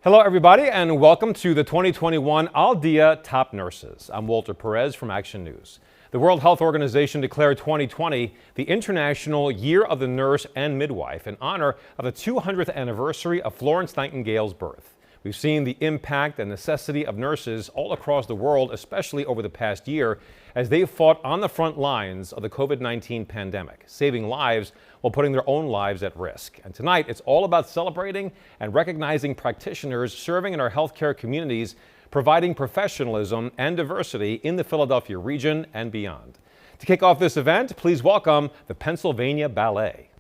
Hello, everybody, and welcome to the 2021 DÍA Top Nurses. I'm Walter Perez from Action News. The World Health Organization declared 2020 the International Year of the Nurse and Midwife in honor of the 200th anniversary of Florence Nightingale's birth. We've seen the impact and necessity of nurses all across the world, especially over the past year, as they've fought on the front lines of the COVID-19 pandemic, saving lives while putting their own lives at risk. And tonight, it's all about celebrating and recognizing practitioners serving in our healthcare communities, providing professionalism and diversity in the Philadelphia region and beyond. To kick off this event, please welcome the Pennsylvania Ballet.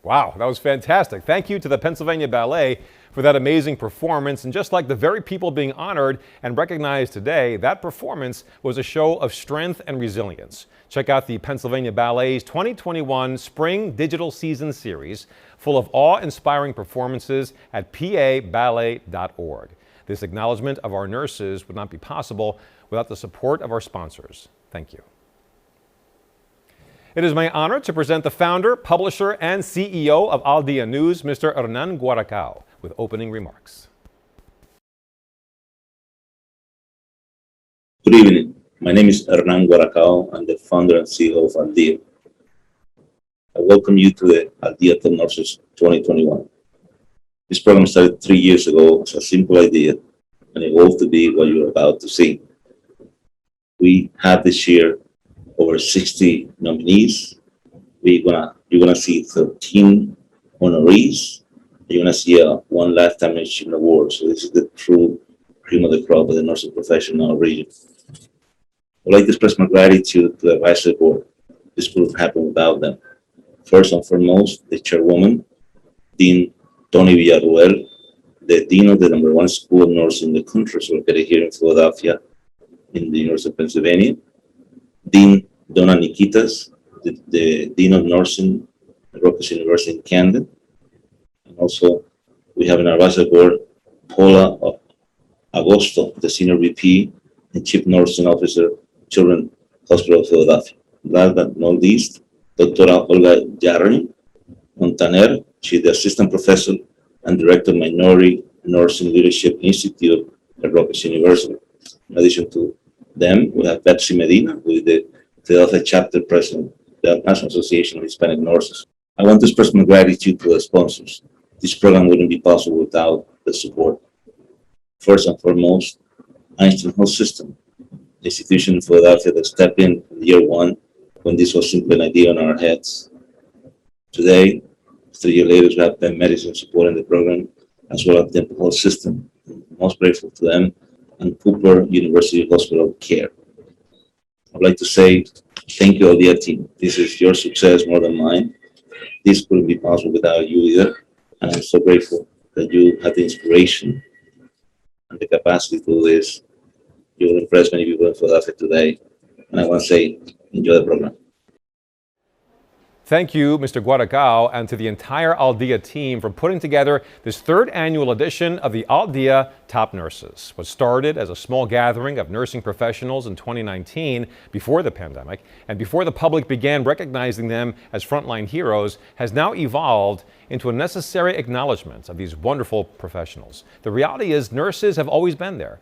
Wow, that was fantastic. Thank you to the Pennsylvania Ballet for that amazing performance. And just like the very people being honored and recognized today, that performance was a show of strength and resilience. Check out the Pennsylvania Ballet's 2021 Spring Digital Season Series, full of awe-inspiring performances at paballet.org. This acknowledgement of our nurses would not be possible without the support of our sponsors. Thank you. It is my honor to present the founder, publisher, and CEO of DÍA News, Mr. Hernan Guaracao, with opening remarks. Good evening. My name is Hernan Guaracao. I'm the founder and CEO of DÍA. I welcome you to the DÍA Top Nurses 2021. This program started 3 years ago as a simple idea and evolved to be what you're about to see. We have this year over 60 nominees. You're gonna see 13 honorees. You're gonna see one lifetime achievement award. So this is the true cream of the crop of the nursing profession in our region. I'd like to express my gratitude to the advisory board. This couldn't happen without them. First and foremost, the chairwoman, Dean Tony Villarruel, the dean of the #1 school of nursing in the country, so located here in Philadelphia, in the University of Pennsylvania. Dean Donna Nikitas, the Dean of Nursing at Rutgers University in Camden. And also, we have in our advisory board, Paula Agosto, the Senior VP and Chief Nursing Officer, Children's Hospital of Philadelphia. Last but not least, Dr. Olga Yarny Montaner, she's the Assistant Professor and Director of Minority Nursing Leadership Institute at Rutgers University. In addition to them, we have Betsy Medina, who is the Philadelphia Chapter President of the National Association of Hispanic Nurses. I want to express my gratitude to the sponsors. This program wouldn't be possible without the support. First and foremost, Einstein Health System, the institution in Philadelphia that stepped in year one when this was simply an idea on our heads. Today, 3 years later, we have Penn Medicine supporting the program, as well as the Temple Health System. I'm most grateful to them, and Cooper University Hospital Care. I'd like to say thank you, DÍA team. This is your success more than mine. This couldn't be possible without you either. And I'm so grateful that you have the inspiration and the capacity to do this. You will impress many people in Philadelphia today. And I want to say, enjoy the program. Thank you, Mr. Guaracao, and to the entire DÍA team for putting together this third annual edition of the DÍA Top Nurses. What started as a small gathering of nursing professionals in 2019 before the pandemic, and before the public began recognizing them as frontline heroes, has now evolved into a necessary acknowledgement of these wonderful professionals. The reality is nurses have always been there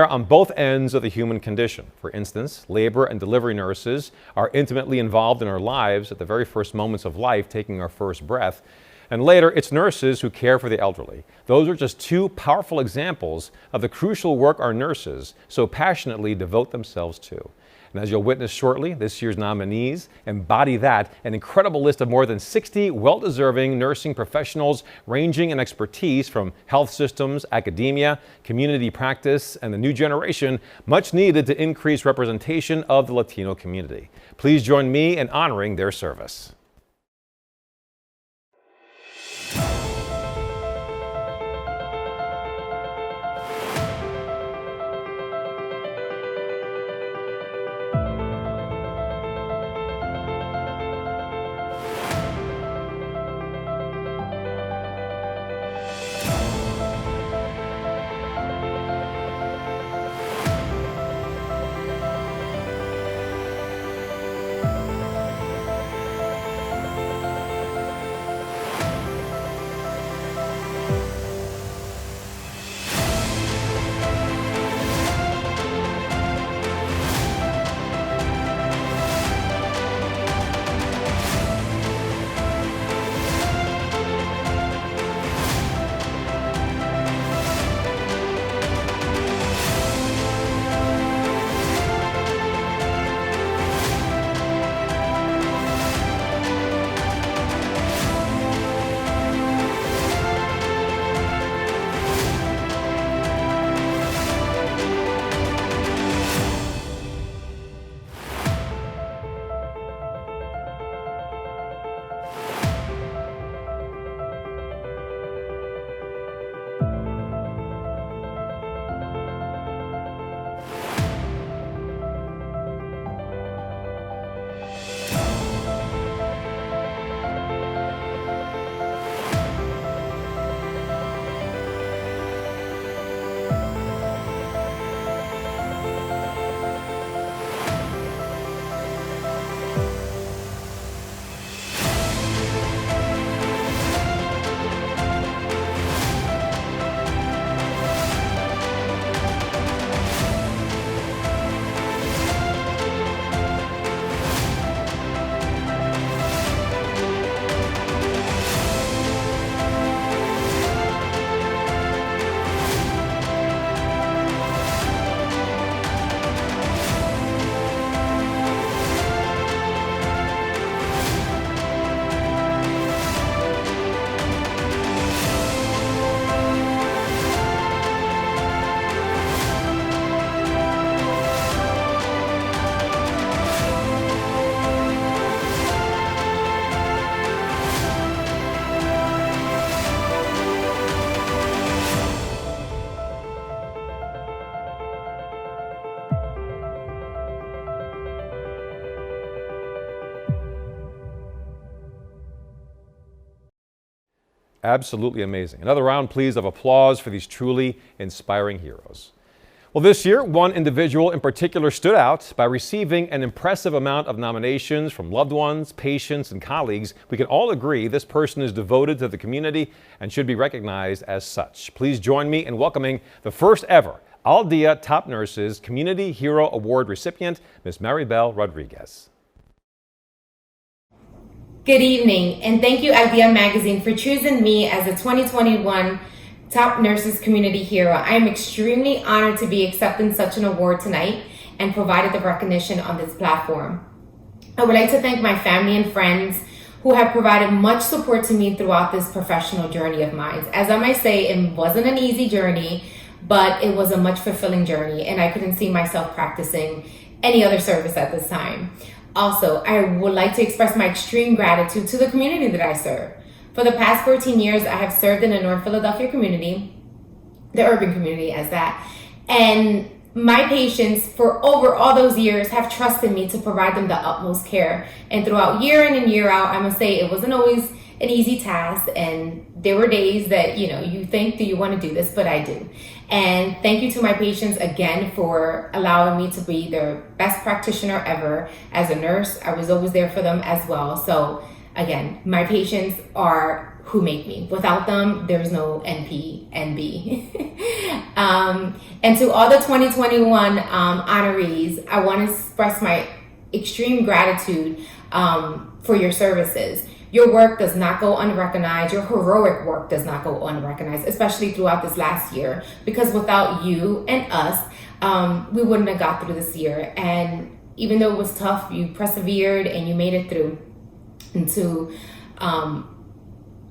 on both ends of the human condition. For instance, labor and delivery nurses are intimately involved in our lives at the very first moments of life, taking our first breath. And later, it's nurses who care for the elderly. Those are just two powerful examples of the crucial work our nurses so passionately devote themselves to. And as you'll witness shortly, this year's nominees embody that, an incredible list of more than 60 well-deserving nursing professionals ranging in expertise from health systems, academia, community practice, and the new generation, much needed to increase representation of the Latino community. Please join me in honoring their service. Absolutely amazing. Another round, please, of applause for these truly inspiring heroes. Well, this year, one individual in particular stood out by receiving an impressive amount of nominations from loved ones, patients, and colleagues. We can all agree this person is devoted to the community and should be recognized as such. Please join me in welcoming the first ever DÍA Top Nurses Community Hero Award recipient, Ms. Maribel Rodriguez. Good evening, and thank you, DÍA Magazine, for choosing me as the 2021 Top Nurses Community Hero. I am extremely honored to be accepting such an award tonight and provided the recognition on this platform. I would like to thank my family and friends who have provided much support to me throughout this professional journey of mine. As I might say, it wasn't an easy journey, but it was a much fulfilling journey, and I couldn't see myself practicing any other service at this time. Also, I would like to express my extreme gratitude to the community that I serve. For the past 14 years, I have served in the North Philadelphia community, the urban community as that, and my patients for over all those years have trusted me to provide them the utmost care. And throughout year in and year out, I must say it wasn't always an easy task, and there were days that, you think, do you want to do this? But I do. And thank you to my patients again for allowing me to be their best practitioner ever. As a nurse, I was always there for them as well. So again, my patients are who make me. Without them, there's no NP, NB. And to all the 2021 honorees, I want to express my extreme gratitude for your services. Your work does not go unrecognized. Your heroic work does not go unrecognized, especially throughout this last year, because without you and us, we wouldn't have got through this year. And even though it was tough, you persevered and you made it through. And to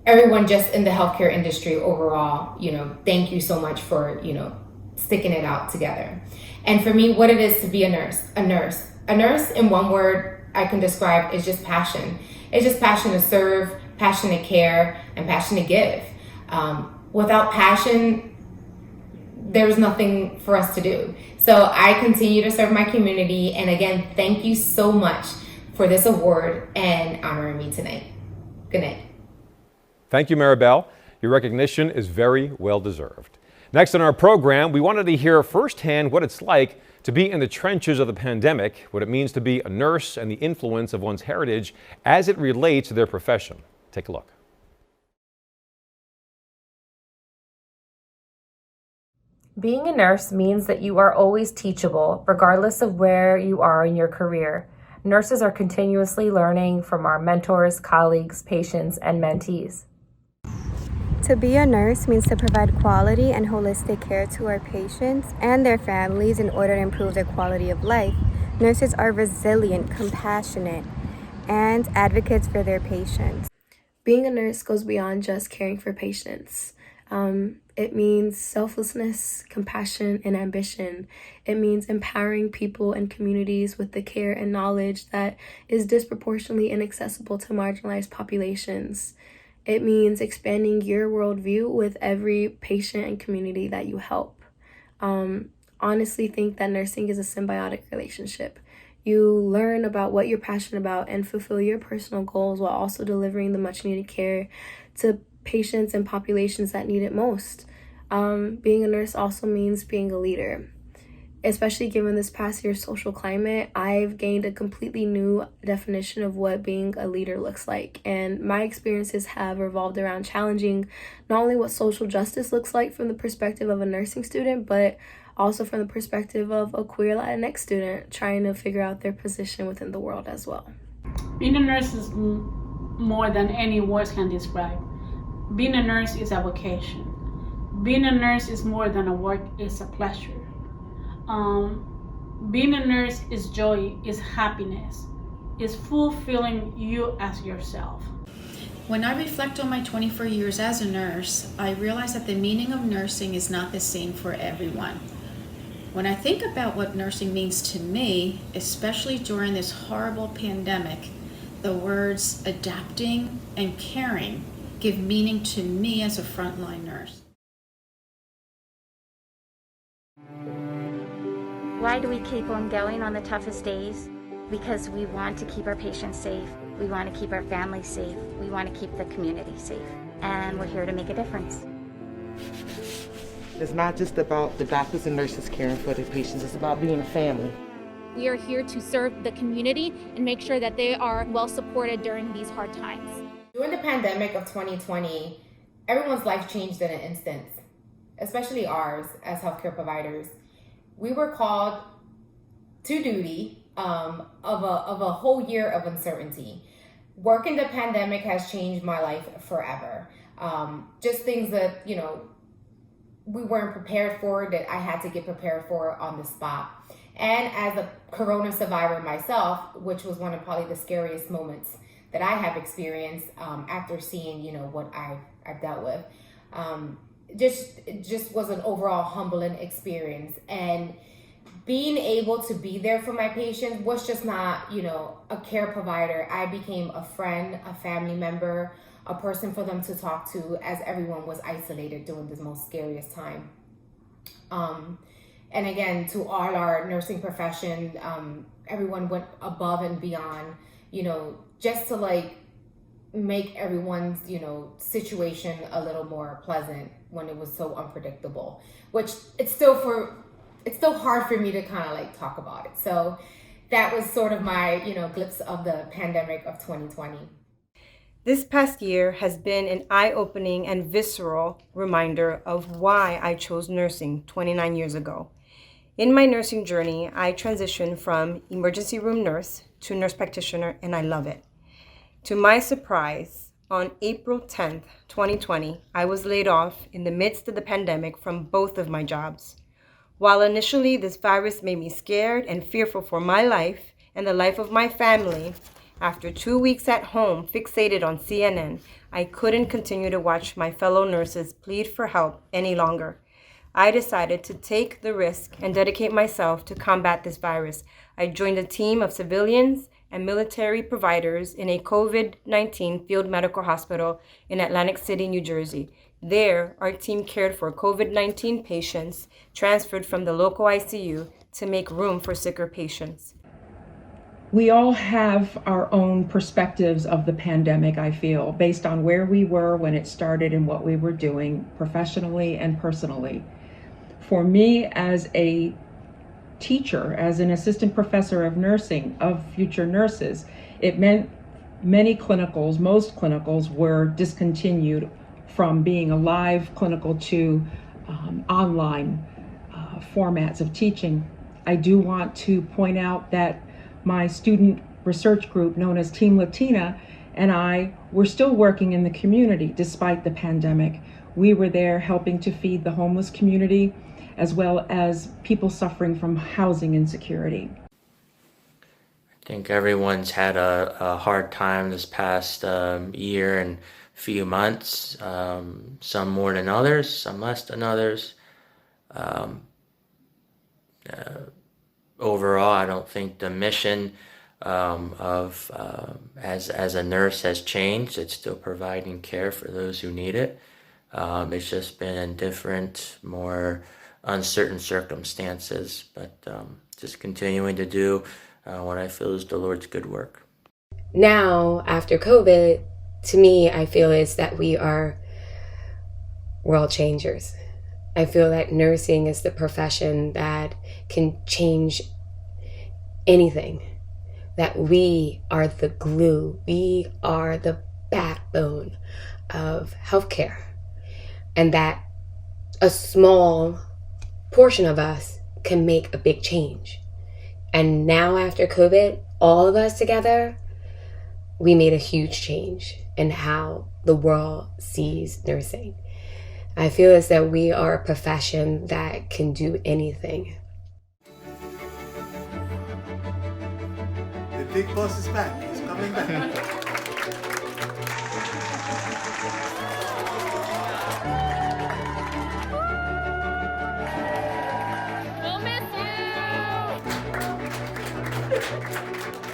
everyone just in the healthcare industry overall, thank you so much for, sticking it out together. And for me, what it is to be a nurse in one word I can describe is just passion. It's just passion to serve, passion to care, and passion to give. Without passion, there's nothing for us to do. So I continue to serve my community. And again, thank you so much for this award and honoring me tonight. Good night. Thank you, Maribel. Your recognition is very well deserved. Next on our program, we wanted to hear firsthand what it's like to be in the trenches of the pandemic, what it means to be a nurse, and the influence of one's heritage as it relates to their profession. Take a look. Being a nurse means that you are always teachable, regardless of where you are in your career. Nurses are continuously learning from our mentors, colleagues, patients, and mentees. To be a nurse means to provide quality and holistic care to our patients and their families in order to improve their quality of life. Nurses are resilient, compassionate, and advocates for their patients. Being a nurse goes beyond just caring for patients. It means selflessness, compassion, and ambition. It means empowering people and communities with the care and knowledge that is disproportionately inaccessible to marginalized populations. It means expanding your worldview with every patient and community that you help. Honestly think that nursing is a symbiotic relationship. You learn about what you're passionate about and fulfill your personal goals while also delivering the much needed care to patients and populations that need it most. Being a nurse also means being a leader. Especially given this past year's social climate, I've gained a completely new definition of what being a leader looks like. And my experiences have revolved around challenging not only what social justice looks like from the perspective of a nursing student, but also from the perspective of a queer Latinx student trying to figure out their position within the world as well. Being a nurse is more than any words can describe. Being a nurse is a vocation. Being a nurse is more than a work, it's a pleasure. Being a nurse is joy, is happiness, is fulfilling you as yourself. When I reflect on my 24 years as a nurse, I realize that the meaning of nursing is not the same for everyone. When I think about what nursing means to me, especially during this horrible pandemic, the words adapting and caring give meaning to me as a frontline nurse. Why do we keep on going on the toughest days? Because we want to keep our patients safe. We want to keep our families safe. We want to keep the community safe. And we're here to make a difference. It's not just about the doctors and nurses caring for the patients, it's about being a family. We are here to serve the community and make sure that they are well supported during these hard times. During the pandemic of 2020, everyone's life changed in an instant, especially ours as healthcare providers. We were called to duty of a whole year of uncertainty. Working the pandemic has changed my life forever. Just things that, we weren't prepared for, that I had to get prepared for on the spot. And as a corona survivor myself, which was one of probably the scariest moments that I have experienced after seeing, what I've dealt with. It just was an overall humbling experience. And being able to be there for my patients was just not, a care provider. I became a friend, a family member, a person for them to talk to, as everyone was isolated during this most scariest time. And again, to all our nursing profession, everyone went above and beyond, just to make everyone's, situation a little more pleasant when it was so unpredictable, which it's still hard for me to kind of talk about it. So that was sort of my, glimpse of the pandemic of 2020. This past year has been an eye-opening and visceral reminder of why I chose nursing 29 years ago. In my nursing journey, I transitioned from emergency room nurse to nurse practitioner, and I love it. To my surprise, on April 10th, 2020, I was laid off in the midst of the pandemic from both of my jobs. While initially this virus made me scared and fearful for my life and the life of my family, after 2 weeks at home fixated on CNN, I couldn't continue to watch my fellow nurses plead for help any longer. I decided to take the risk and dedicate myself to combat this virus. I joined a team of civilians and military providers in a COVID-19 field medical hospital in Atlantic City, New Jersey. There, our team cared for COVID-19 patients transferred from the local ICU to make room for sicker patients. We all have our own perspectives of the pandemic, I feel, based on where we were when it started and what we were doing professionally and personally. For me, as a teacher, as an assistant professor of nursing, of future nurses, it meant most clinicals were discontinued from being a live clinical to online formats of teaching. I do want to point out that my student research group, known as Team Latina, and I were still working in the community despite the pandemic. We were there helping to feed the homeless community, as well as people suffering from housing insecurity. I think everyone's had a hard time this past year and few months, some more than others, some less than others. Overall, I don't think the mission as a nurse has changed. It's still providing care for those who need it. It's just been in different, more uncertain circumstances, but just continuing to do what I feel is the Lord's good work. Now, after COVID, to me, I feel is that we are world changers. I feel that nursing is the profession that can change anything, that we are the glue, we are the backbone of healthcare, and that a small portion of us can make a big change. And now after COVID, all of us together, we made a huge change in how the world sees nursing. I feel as that we are a profession that can do anything. The big boss is back. He's coming back. We'll miss you!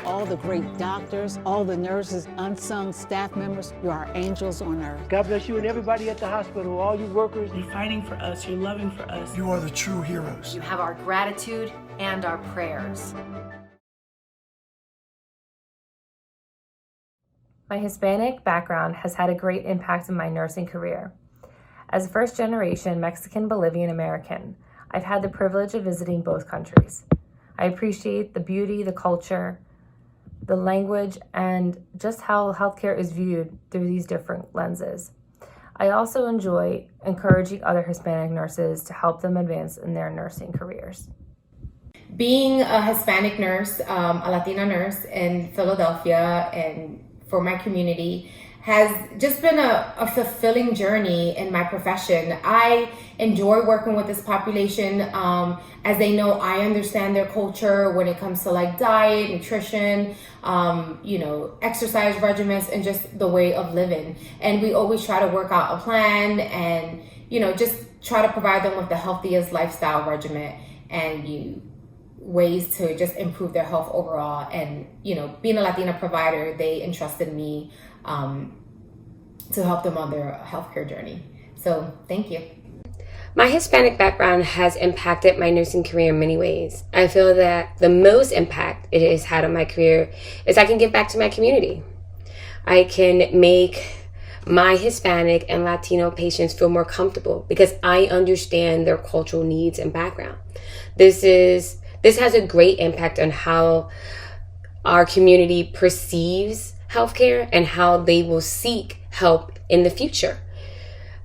All the great doctors, all the nurses, unsung staff members, you are angels on earth. God bless you and everybody at the hospital, all you workers. You're fighting for us, you're loving for us. You are the true heroes. You have our gratitude and our prayers. My Hispanic background has had a great impact in my nursing career. As a first-generation Mexican Bolivian American, I've had the privilege of visiting both countries. I appreciate the beauty, the culture, the language, and just how healthcare is viewed through these different lenses. I also enjoy encouraging other Hispanic nurses to help them advance in their nursing careers. Being a Hispanic nurse, a Latina nurse in Philadelphia and for my community has just been a fulfilling journey in my profession. I enjoy working with this population as they know I understand their culture when it comes to like diet, nutrition, exercise regimens, and just the way of living. And we always try to work out a plan and, just try to provide them with the healthiest lifestyle regimen and ways to just improve their health overall. And, being a Latina provider, they entrusted me to help them on their healthcare journey. So thank you. My Hispanic background has impacted my nursing career in many ways. I feel that the most impact it has had on my career is I can give back to my community. I can make my Hispanic and Latino patients feel more comfortable because I understand their cultural needs and background. This has a great impact on how our community perceives healthcare and how they will seek help in the future.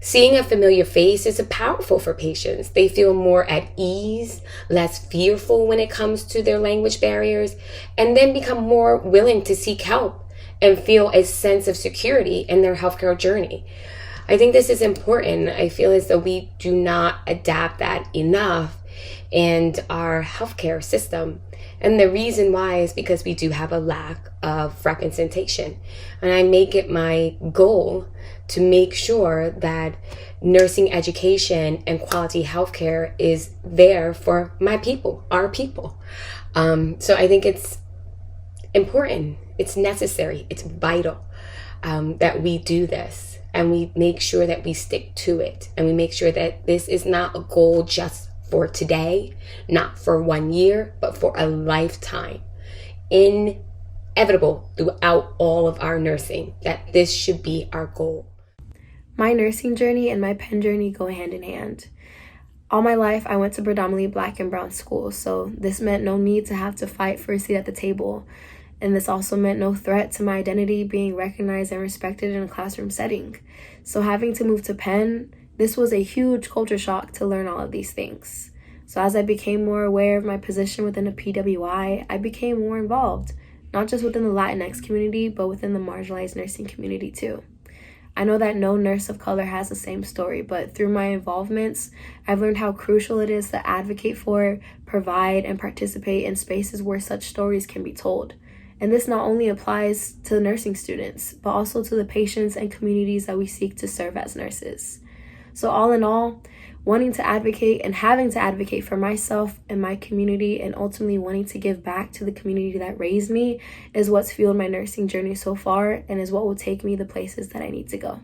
Seeing a familiar face is powerful for patients. They feel more at ease, less fearful when it comes to their language barriers, and then become more willing to seek help and feel a sense of security in their healthcare journey. I think this is important. I feel as though we do not adapt that enough in our healthcare system. And the reason why is because we do have a lack of representation. And I make it my goal to make sure that nursing education and quality healthcare is there for my people, our people. So I think it's important, it's necessary, it's vital that we do this and we make sure that we stick to it. And we make sure that this is not a goal just for today, not for 1 year, but for a lifetime. Inevitable throughout all of our nursing, that this should be our goal. My nursing journey and my pen journey go hand in hand. All my life, I went to predominantly Black and brown schools, so this meant no need to have to fight for a seat at the table. And this also meant no threat to my identity being recognized and respected in a classroom setting. So having to move to Penn, this was a huge culture shock to learn all of these things. So as I became more aware of my position within the PWI, I became more involved, not just within the Latinx community, but within the marginalized nursing community too. I know that no nurse of color has the same story, but through my involvements, I've learned how crucial it is to advocate for, provide, and participate in spaces where such stories can be told. And this not only applies to nursing students, but also to the patients and communities that we seek to serve as nurses. So all in all, wanting to advocate and having to advocate for myself and my community and ultimately wanting to give back to the community that raised me is what's fueled my nursing journey so far and is what will take me the places that I need to go.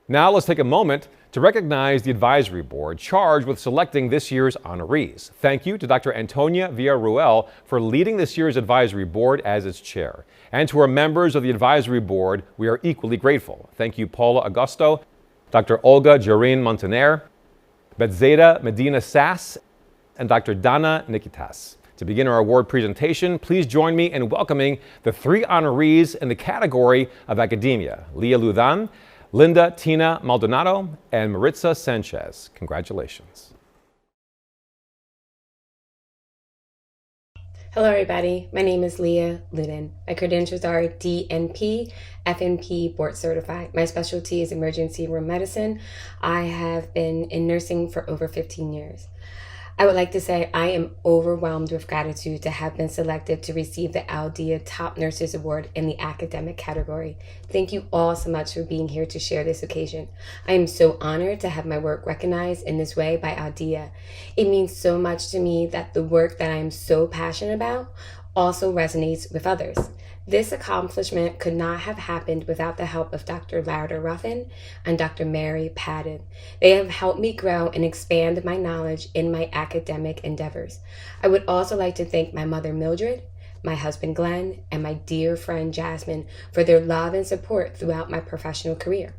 Now let's take a moment to recognize the advisory board charged with selecting this year's honorees. Thank you to Dr. Antonia Villarruel for leading this year's advisory board as its chair. And to our members of the advisory board, we are equally grateful. Thank you, Paula Augusto, Dr. Olga Jorin Montaner, Betzeda Medina Sass, and Dr. Dana Nikitas. To begin our award presentation, please join me in welcoming the 3 honorees in the category of academia: Leah Ludan, Linda Tina Maldonado, and Maritza Sanchez. Congratulations. Hello everybody, my name is Leah Ludan. My credentials are DNP, FNP board certified. My specialty is emergency room medicine. I have been in nursing for over 15 years. I would like to say I am overwhelmed with gratitude to have been selected to receive the DÍA Top Nurses Award in the academic category. Thank you all so much for being here to share this occasion. I am so honored to have my work recognized in this way by DÍA. It means so much to me that the work that I am so passionate about also resonates with others. This accomplishment could not have happened without the help of Dr. Louder Ruffin and Dr. Mary Padden. They have helped me grow and expand my knowledge in my academic endeavors. I would also like to thank my mother Mildred, my husband Glenn, and my dear friend Jasmine for their love and support throughout my professional career.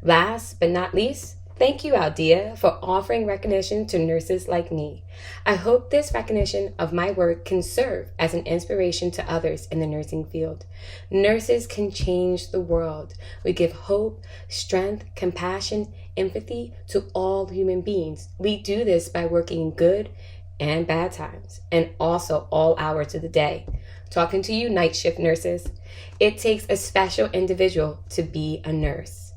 Last but not least, thank you, DÍA, for offering recognition to nurses like me. I hope this recognition of my work can serve as an inspiration to others in the nursing field. Nurses can change the world. We give hope, strength, compassion, empathy to all human beings. We do this by working in good and bad times, and also all hours of the day. Talking to you, night shift nurses. It takes a special individual to be a nurse.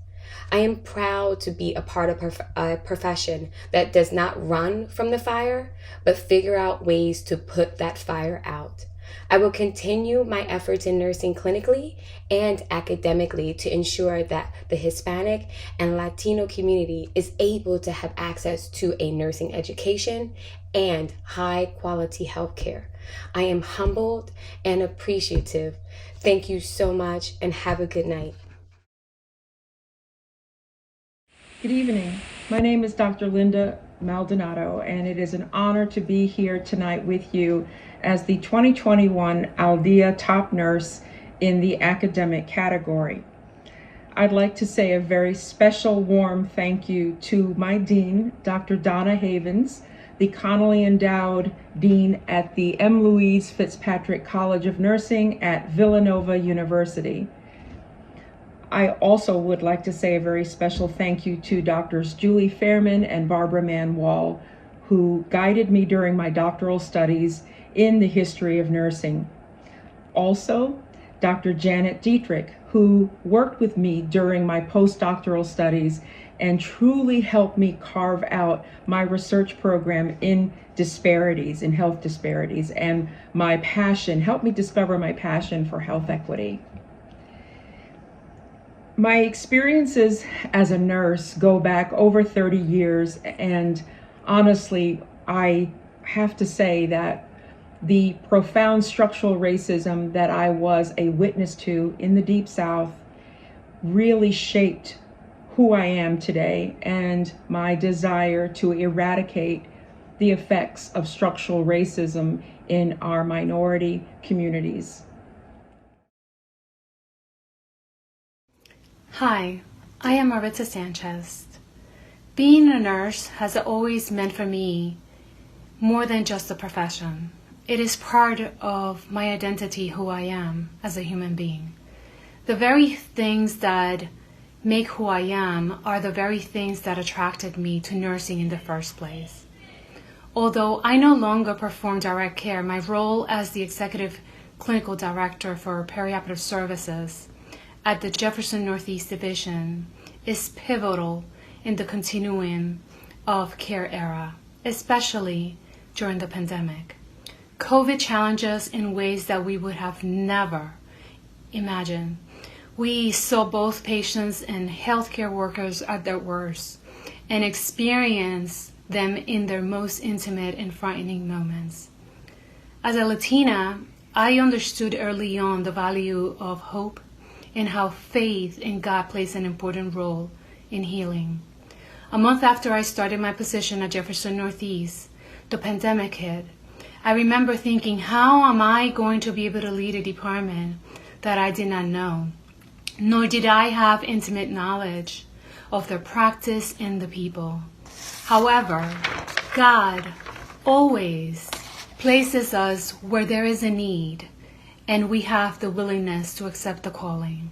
I am proud to be a part of a profession that does not run from the fire, but figure out ways to put that fire out. I will continue my efforts in nursing clinically and academically to ensure that the Hispanic and Latino community is able to have access to a nursing education and high quality healthcare. I am humbled and appreciative. Thank you so much and have a good night. Good evening. My name is Dr. Linda Maldonado, and it is an honor to be here tonight with you as the 2021 DÍA Top Nurse in the academic category. I'd like to say a very special warm thank you to my dean, Dr. Donna Havens, the Connolly Endowed Dean at the M. Louise Fitzpatrick College of Nursing at Villanova University. I also would like to say a very special thank you to Drs. Julie Fairman and Barbara Mann-Wall, who guided me during my doctoral studies in the history of nursing. Also, Dr. Janet Dietrich, who worked with me during my postdoctoral studies and truly helped me carve out my research program in disparities, in health disparities, and my passion, helped me discover my passion for health equity. My experiences as a nurse go back over 30 years, and honestly, I have to say that the profound structural racism that I was a witness to in the Deep South really shaped who I am today and my desire to eradicate the effects of structural racism in our minority communities. Hi, I am Maritza Sanchez. Being a nurse has always meant for me more than just a profession. It is part of my identity, who I am as a human being. The very things that make who I am are the very things that attracted me to nursing in the first place. Although I no longer perform direct care, my role as the Executive Clinical Director for Perioperative Services at the Jefferson Northeast Division is pivotal in the continuum of care era, especially during the pandemic. COVID challenged us in ways that we would have never imagined. We saw both patients and healthcare workers at their worst and experienced them in their most intimate and frightening moments. As a Latina, I understood early on the value of hope and how faith in God plays an important role in healing. A month after I started my position at Jefferson Northeast, the pandemic hit. I remember thinking, how am I going to be able to lead a department that I did not know? Nor did I have intimate knowledge of their practice and the people. However, God always places us where there is a need, and we have the willingness to accept the calling.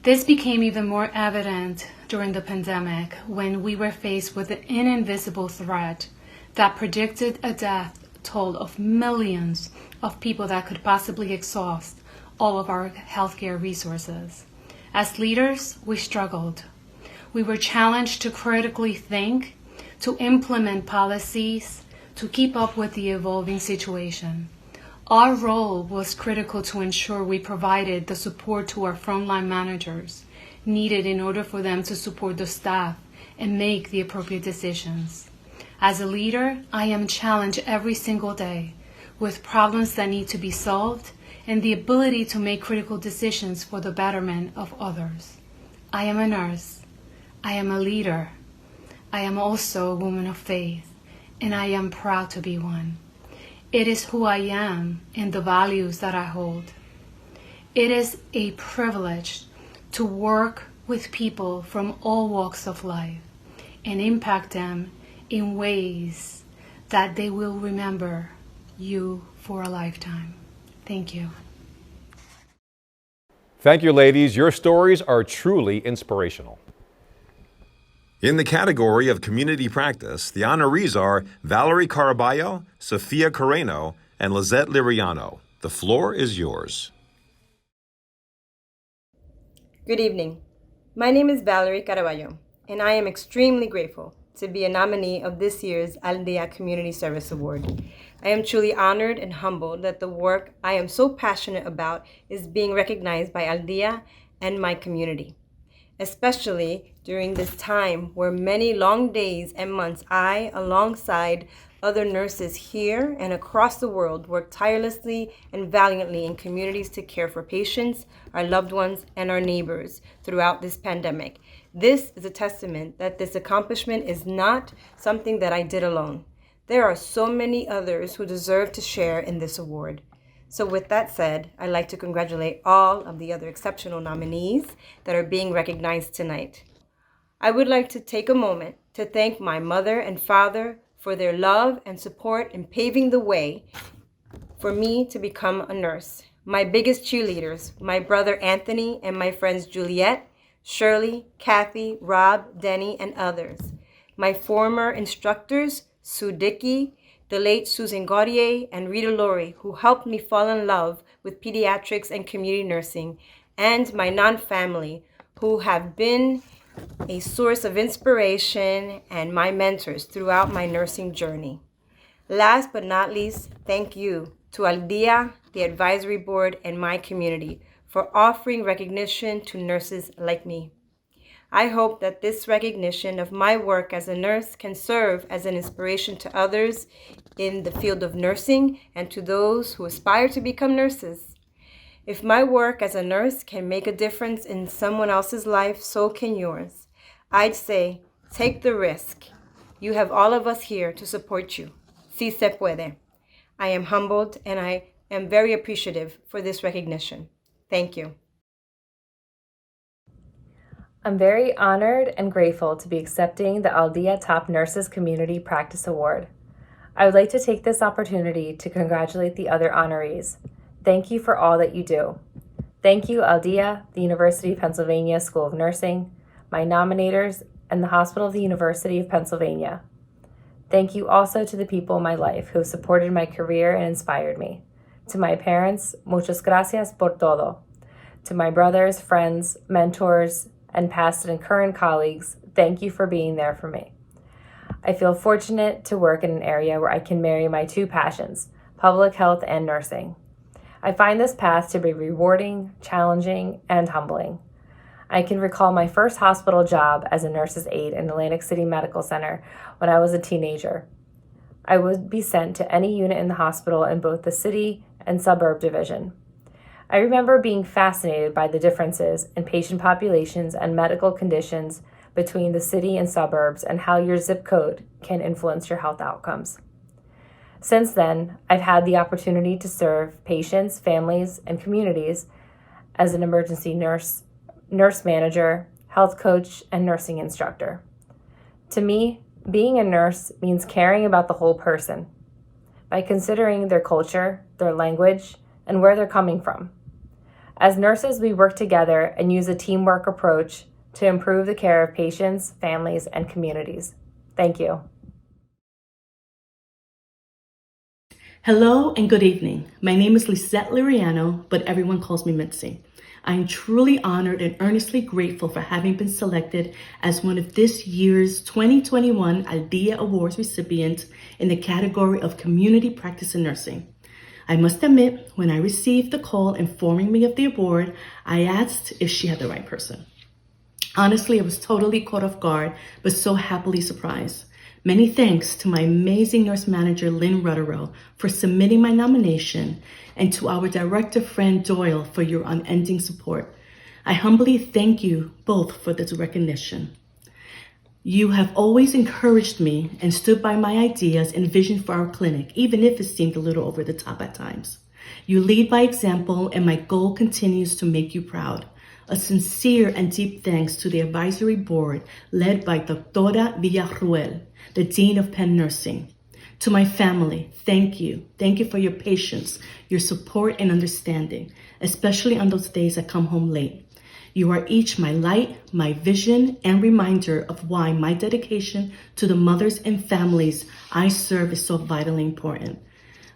This became even more evident during the pandemic when we were faced with an invisible threat that predicted a death toll of millions of people that could possibly exhaust all of our healthcare resources. As leaders, we struggled. We were challenged to critically think, to implement policies, to keep up with the evolving situation. Our role was critical to ensure we provided the support to our frontline managers needed in order for them to support the staff and make the appropriate decisions. As a leader, I am challenged every single day with problems that need to be solved and the ability to make critical decisions for the betterment of others. I am a nurse. I am a leader. I am also a woman of faith, and I am proud to be one. It is who I am and the values that I hold. It is a privilege to work with people from all walks of life and impact them in ways that they will remember you for a lifetime. Thank you. Thank you, ladies. Your stories are truly inspirational. In the category of community practice, the honorees are Valerie Caraballo, Sofia Carreno, and Lizette Liriano. The floor is yours. Good evening. My name is Valerie Caraballo, and I am extremely grateful to be a nominee of this year's Al Dia Community Service Award. I am truly honored and humbled that the work I am so passionate about is being recognized by Al Dia and my community, especially during this time where many long days and months I, alongside other nurses here and across the world, work tirelessly and valiantly in communities to care for patients, our loved ones, and our neighbors throughout this pandemic. This is a testament that this accomplishment is not something that I did alone. There are so many others who deserve to share in this award. So with that said, I'd like to congratulate all of the other exceptional nominees that are being recognized tonight. I would like to take a moment to thank my mother and father for their love and support in paving the way for me to become a nurse. My biggest cheerleaders, my brother Anthony and my friends Juliet, Shirley, Kathy, Rob, Denny, and others. My former instructors, Sue Dickey, the late Susan Gaudier, and Rita Laurie, who helped me fall in love with pediatrics and community nursing, and my non-family, who have been a source of inspiration and my mentors throughout my nursing journey. Last but not least, thank you to Al Dia, the advisory board, and my community for offering recognition to nurses like me. I hope that this recognition of my work as a nurse can serve as an inspiration to others in the field of nursing and to those who aspire to become nurses. If my work as a nurse can make a difference in someone else's life, so can yours. I'd say, take the risk. You have all of us here to support you. Si se puede. I am humbled and I am very appreciative for this recognition. Thank you. I'm very honored and grateful to be accepting the Al Dia Top Nurses Community Practice Award. I would like to take this opportunity to congratulate the other honorees. Thank you for all that you do. Thank you, Al Dia, the University of Pennsylvania School of Nursing, my nominators, and the Hospital of the University of Pennsylvania. Thank you also to the people in my life who have supported my career and inspired me. To my parents, muchas gracias por todo. To my brothers, friends, mentors, and past and current colleagues, thank you for being there for me. I feel fortunate to work in an area where I can marry my two passions, public health and nursing. I find this path to be rewarding, challenging, and humbling. I can recall my first hospital job as a nurse's aide in Atlantic City Medical Center when I was a teenager. I would be sent to any unit in the hospital in both the city and suburb division. I remember being fascinated by the differences in patient populations and medical conditions between the city and suburbs and how your zip code can influence your health outcomes. Since then, I've had the opportunity to serve patients, families, and communities as an emergency nurse, nurse manager, health coach, and nursing instructor. To me, being a nurse means caring about the whole person by considering their culture, their language, and where they're coming from. As nurses, we work together and use a teamwork approach to improve the care of patients, families, and communities. Thank you. Hello and good evening. My name is Lizette Liriano, but everyone calls me Mitzi. I am truly honored and earnestly grateful for having been selected as one of this year's 2021 Al Dia Awards recipient in the category of Community Practice in Nursing. I must admit, when I received the call informing me of the award, I asked if she had the right person. Honestly, I was totally caught off guard, but so happily surprised. Many thanks to my amazing nurse manager, Lynn Rutterill, for submitting my nomination, and to our director friend Doyle for your unending support. I humbly thank you both for this recognition. You have always encouraged me and stood by my ideas and vision for our clinic, even if it seemed a little over the top at times. You lead by example, and my goal continues to make you proud. A sincere and deep thanks to the advisory board led by Doctora Villarruel, the Dean of Penn Nursing. To my family, thank you. Thank you for your patience, your support, and understanding, especially on those days I come home late. You are each my light, my vision, and reminder of why my dedication to the mothers and families I serve is so vitally important.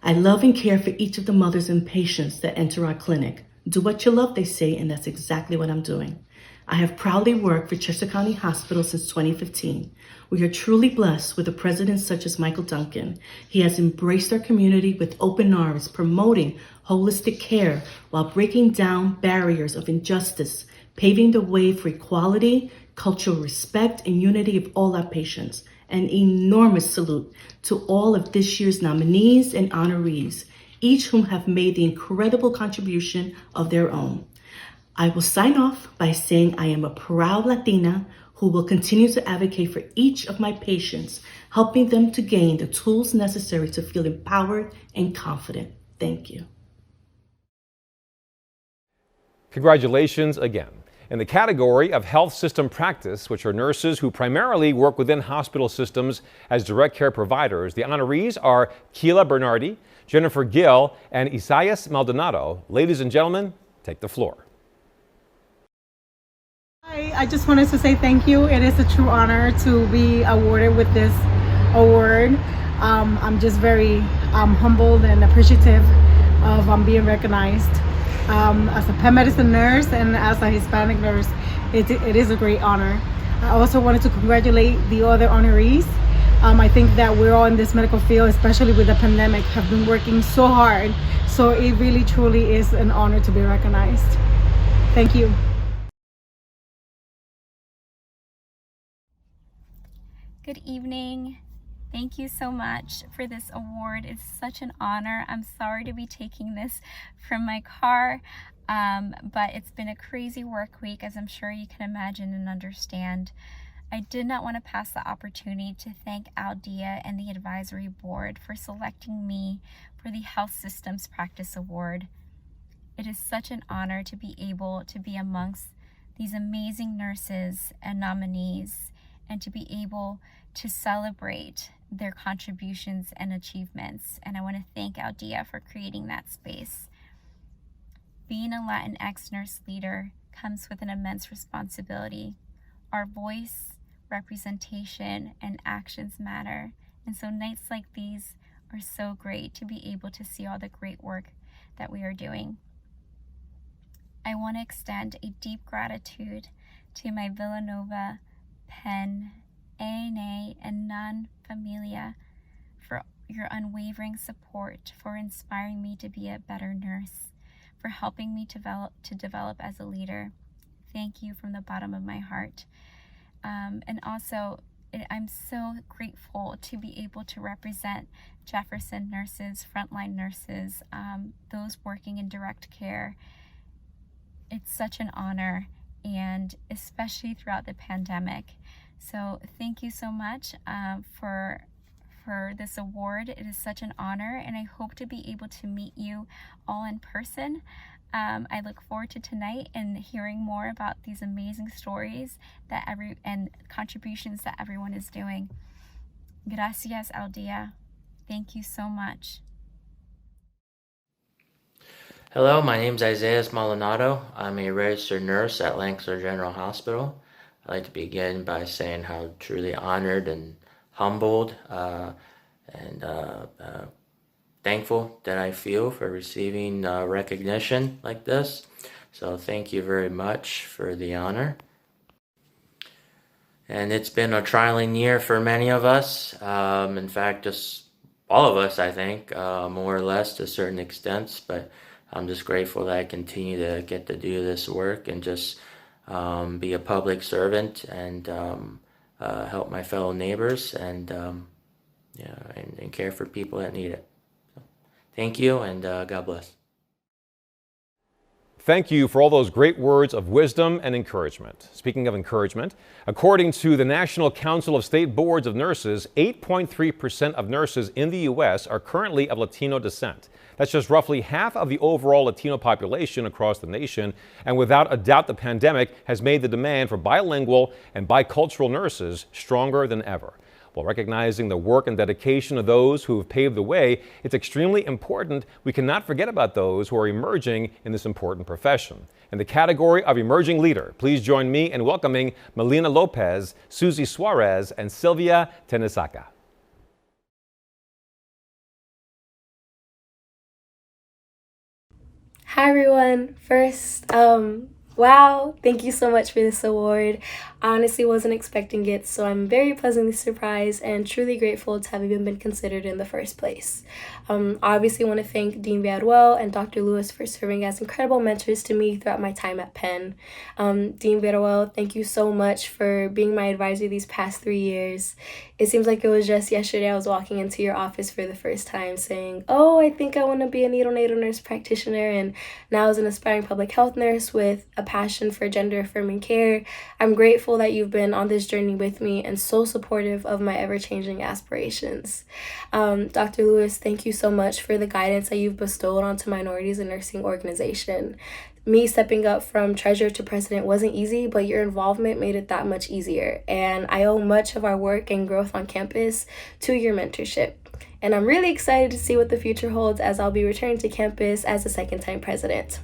I love and care for each of the mothers and patients that enter our clinic. Do what you love, they say, and that's exactly what I'm doing. I have proudly worked for Chester County Hospital since 2015. We are truly blessed with a president such as Michael Duncan. He has embraced our community with open arms, promoting holistic care while breaking down barriers of injustice, paving the way for equality, cultural respect, and unity of all our patients. An enormous salute to all of this year's nominees and honorees, each whom have made the incredible contribution of their own. I will sign off by saying I am a proud Latina who will continue to advocate for each of my patients, helping them to gain the tools necessary to feel empowered and confident. Thank you. Congratulations again. In the category of health system practice, which are nurses who primarily work within hospital systems as direct care providers, the honorees are Keila Bernardi, Jennifer Gill, and Isaias Maldonado. Ladies and gentlemen, take the floor. Hi, I just wanted to say thank you. It is a true honor to be awarded with this award. I'm just very humbled and appreciative of being recognized. As a Penn medicine nurse and as a Hispanic nurse, it is a great honor. I also wanted to congratulate the other honorees. I think that we're all in this medical field, especially with the pandemic, have been working so hard. So it really truly is an honor to be recognized. Thank you. Good evening. Thank you so much for this award. It's such an honor. I'm sorry to be taking this from my car, but it's been a crazy work week, as I'm sure you can imagine and understand. I did not want to pass the opportunity to thank DÍA and the advisory board for selecting me for the Health Systems Practice Award. It is such an honor to be able to be amongst these amazing nurses and nominees, and to be able to celebrate their contributions and achievements. And I want to thank DÍA for creating that space. Being a Latinx nurse leader comes with an immense responsibility. Our voice, representation, and actions matter. And so nights like these are so great to be able to see all the great work that we are doing. I want to extend a deep gratitude to my Villanova, Penn, ANA, and non-familia for your unwavering support, for inspiring me to be a better nurse, for helping me to develop as a leader. Thank you from the bottom of my heart. And also, I'm so grateful to be able to represent Jefferson nurses, frontline nurses, those working in direct care. It's such an honor, and especially throughout the pandemic. So thank you so much for this award. It is such an honor, and I hope to be able to meet you all in person. I look forward to tonight and hearing more about these amazing stories and contributions that everyone is doing. Gracias, DÍA. Thank you so much. Hello, my name is Isaias Maldonado. I'm a registered nurse at Lancaster General Hospital. I'd like to begin by saying how truly honored and humbled and thankful that I feel for receiving recognition like this. So thank you very much for the honor. And it's been a trying year for many of us. In fact, just all of us, I think, more or less to certain extents. But I'm just grateful that I continue to get to do this work and just be a public servant and help my fellow neighbors and care for people that need it. So, thank you, and God bless. Thank you for all those great words of wisdom and encouragement. Speaking of encouragement, according to the National Council of State Boards of Nurses, 8.3% of nurses in the U.S. are currently of Latino descent. That's just roughly half of the overall Latino population across the nation, and without a doubt the pandemic has made the demand for bilingual and bicultural nurses stronger than ever. While recognizing the work and dedication of those who have paved the way, it's extremely important we cannot forget about those who are emerging in this important profession. In the category of emerging leader, please join me in welcoming Melina Lopez, Susie Suarez, and Sylvia Tenesaka. Hi everyone. First, wow, thank you so much for this award. I honestly wasn't expecting it, so I'm very pleasantly surprised and truly grateful to have even been considered in the first place. I obviously want to thank Dean Villarreal and Dr. Lewis for serving as incredible mentors to me throughout my time at Penn. Dean Villarreal, thank you so much for being my advisor these past 3 years. It seems like it was just yesterday I was walking into your office for the first time saying, oh, I think I want to be a neonatal nurse practitioner, and now as an aspiring public health nurse with a passion for gender-affirming care, I'm grateful that you've been on this journey with me and so supportive of my ever-changing aspirations. Dr. Lewis, thank you so much for the guidance that you've bestowed onto minorities in nursing organization. Me stepping up from treasurer to president wasn't easy, but your involvement made it that much easier. And I owe much of our work and growth on campus to your mentorship. And I'm really excited to see what the future holds as I'll be returning to campus as a second-time president.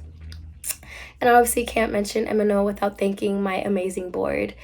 And I obviously can't mention M&O without thanking my amazing board.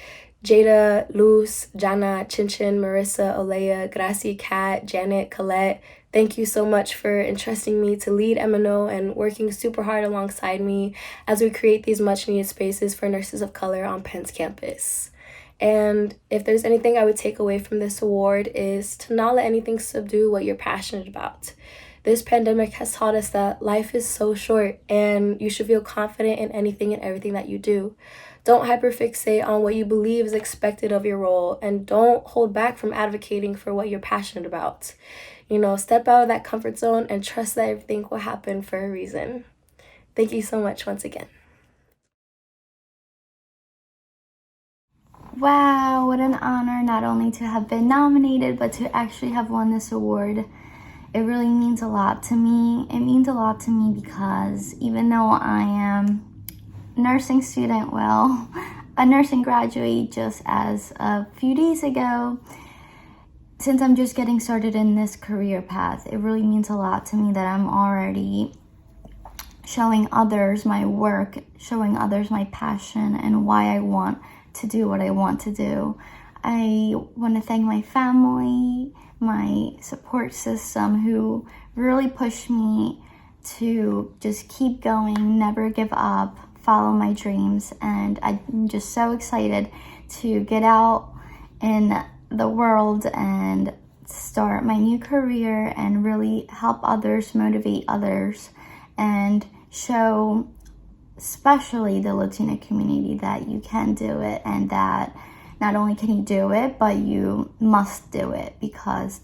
Jada, Luz, Jana, Chinchin, Marissa, Olea, Gracie, Kat, Janet, Colette, thank you so much for entrusting me to lead M&O and working super hard alongside me as we create these much needed spaces for nurses of color on Penn's campus. And if there's anything I would take away from this award is to not let anything subdue what you're passionate about. This pandemic has taught us that life is so short and you should feel confident in anything and everything that you do. Don't hyperfixate on what you believe is expected of your role, and don't hold back from advocating for what you're passionate about. Step out of that comfort zone and trust that everything will happen for a reason. Thank you so much once again. Wow, what an honor not only to have been nominated, but to actually have won this award. It really means a lot to me. It means a lot to me because even though I am a nursing student, a nursing graduate just as a few days ago, since I'm just getting started in this career path, it really means a lot to me that I'm already showing others my work, showing others my passion and why I want to do what I want to do. I want to thank my family, my support system who really pushed me to just keep going, never give up, follow my dreams. And I'm just so excited to get out in the world and start my new career and really help others, motivate others, and show especially the Latina community that you can do it, and that not only can you do it, but you must do it, because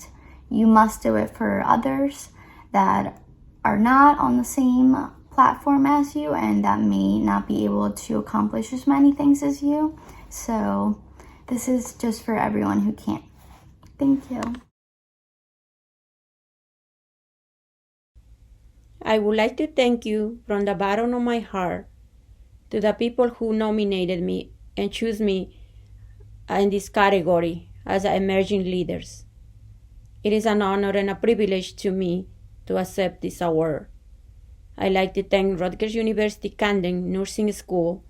you must do it for others that are not on the same platform as you and that may not be able to accomplish as many things as you. So this is just for everyone who can't. Thank you. I would like to thank you from the bottom of my heart to the people who nominated me and chose me in this category as emerging leaders. It is an honor and a privilege to me to accept this award. I'd like to thank Rutgers University Camden Nursing School,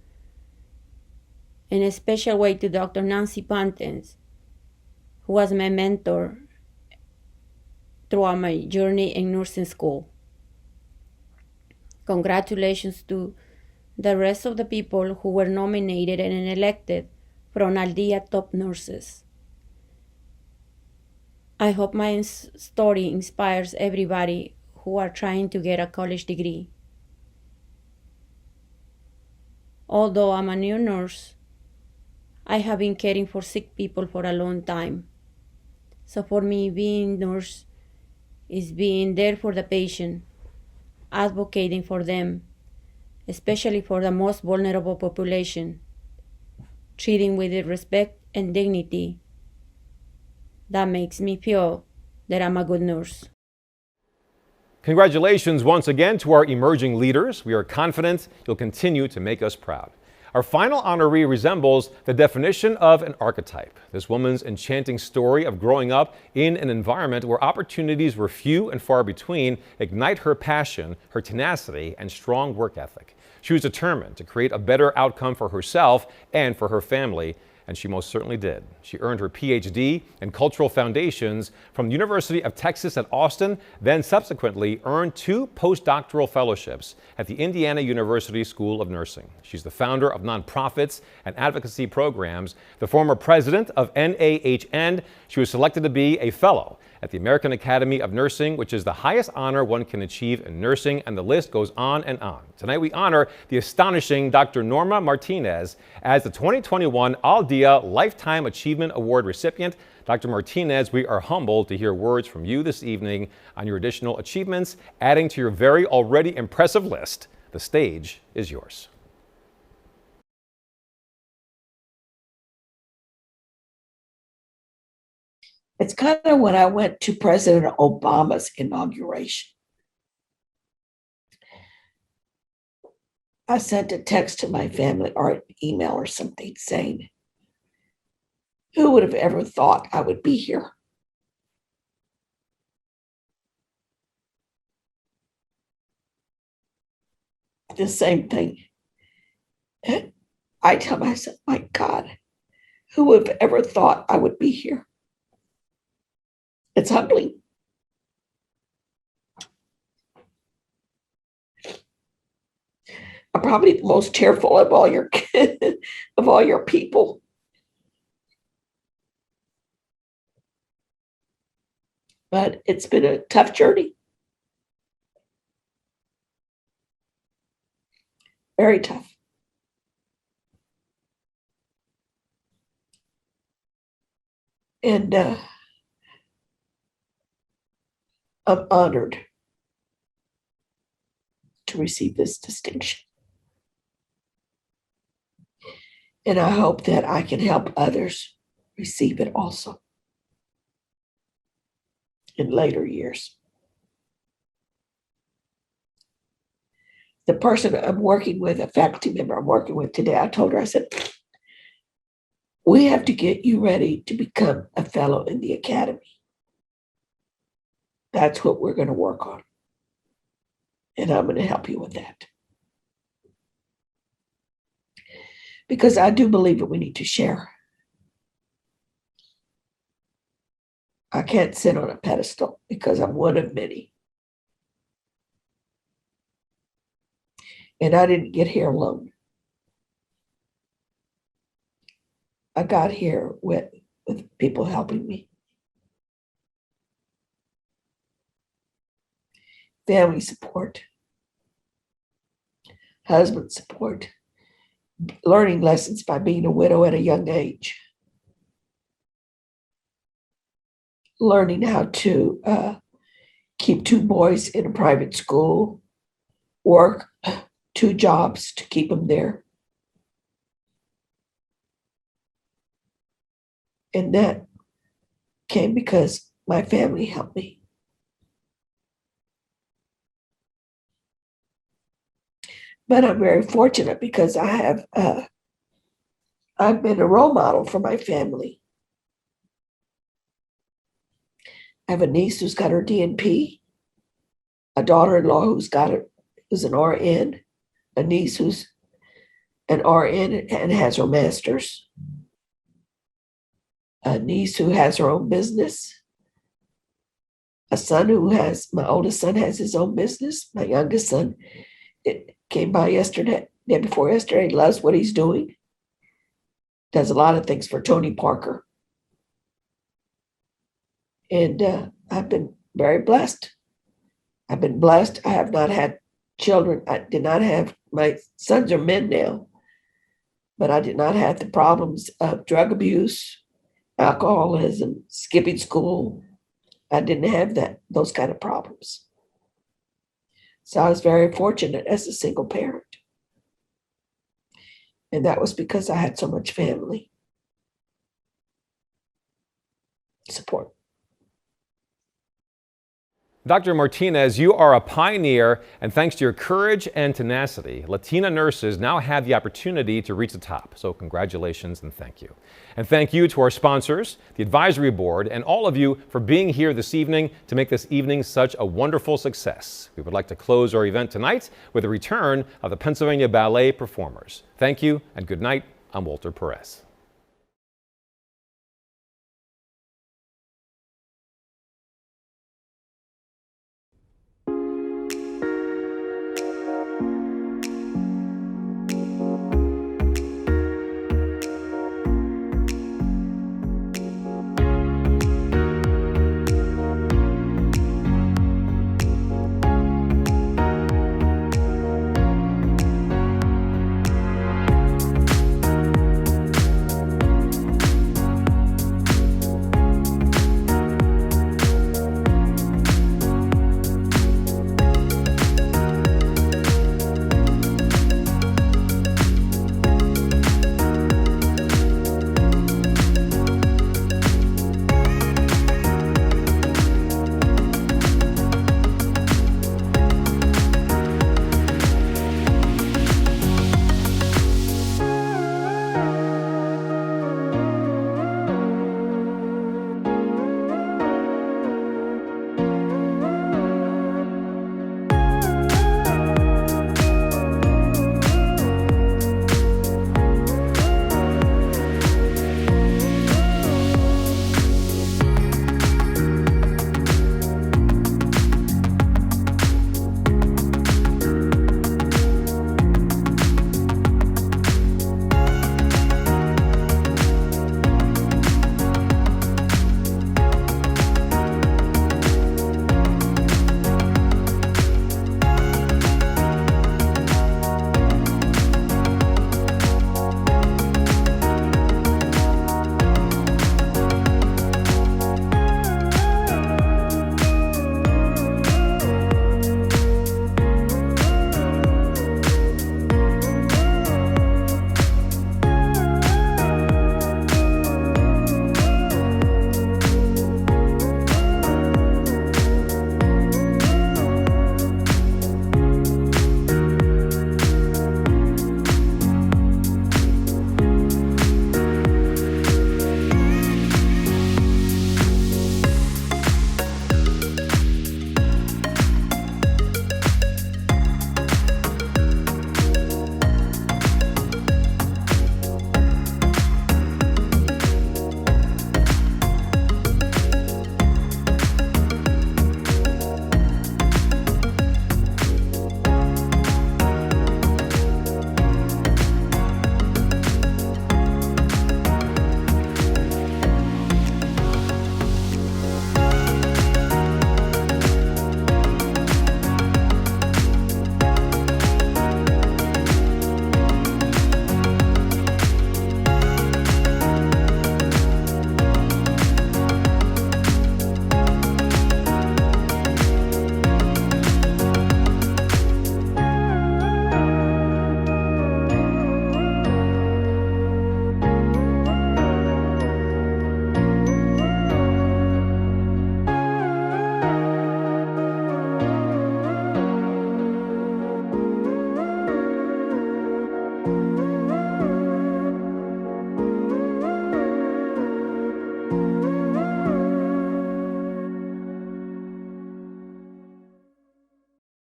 in a special way to Dr. Nancy Pantens, who was my mentor throughout my journey in nursing school. Congratulations to the rest of the people who were nominated and elected from DÍA Top Nurses. I hope my story inspires everybody who are trying to get a college degree. Although I'm a new nurse, I have been caring for sick people for a long time. So for me, being a nurse is being there for the patient, advocating for them, especially for the most vulnerable population, treating with respect and dignity. That makes me feel that I'm a good nurse. Congratulations once again to our emerging leaders. We are confident you'll continue to make us proud. Our final honoree resembles the definition of an archetype. This woman's enchanting story of growing up in an environment where opportunities were few and far between ignite her passion, her tenacity, and strong work ethic. She was determined to create a better outcome for herself and for her family, and she most certainly did. She earned her PhD in Cultural Foundations from the University of Texas at Austin, then subsequently earned 2 postdoctoral fellowships at the Indiana University School of Nursing. She's the founder of nonprofits and advocacy programs, the former president of NAHN. She was selected to be a fellow at the American Academy of Nursing, which is the highest honor one can achieve in nursing, and the list goes on and on. Tonight we honor the astonishing Dr. Norma Martinez as the 2021 ALDIA Lifetime Achievement Award recipient. Dr. Martinez, we are humbled to hear words from you this evening on your additional achievements, adding to your very already impressive list. The stage is yours. It's kind of when I went to President Obama's inauguration. I sent a text to my family or an email or something saying, who would have ever thought I would be here? The same thing. I tell myself, my God, who would have ever thought I would be here? It's humbling. I'm probably the most tearful of all your of all your people. But it's been a tough journey. Very tough. And I'm honored to receive this distinction. And I hope that I can help others receive it also in later years. The person I'm working with, a faculty member I'm working with today, I told her, I said, we have to get you ready to become a fellow in the academy. That's what we're going to work on. And I'm going to help you with that. Because I do believe that we need to share. I can't sit on a pedestal because I'm one of many. And I didn't get here alone. I got here with people helping me. Family support, husband support, learning lessons by being a widow at a young age, learning how to keep 2 boys in a private school, work 2 jobs to keep them there. And that came because my family helped me. But I'm very fortunate because I've been a role model for my family. I have a niece who's got her DNP, a daughter-in-law who's an RN, a niece who's an RN and has her master's, a niece who has her own business, a son my oldest son has his own business. My youngest son, it came by day before yesterday, loves what he's doing. Does a lot of things for Tony Parker. And I've been very blessed. I've been blessed. I have not had children. I did not have, my sons are men now, but I did not have the problems of drug abuse, alcoholism, skipping school. I didn't have those kind of problems. So I was very fortunate as a single parent. And that was because I had so much family support. Dr. Martinez, you are a pioneer, and thanks to your courage and tenacity, Latina nurses now have the opportunity to reach the top. So congratulations and thank you. And thank you to our sponsors, the advisory board, and all of you for being here this evening to make this evening such a wonderful success. We would like to close our event tonight with a return of the Pennsylvania Ballet performers. Thank you and good night. I'm Walter Perez.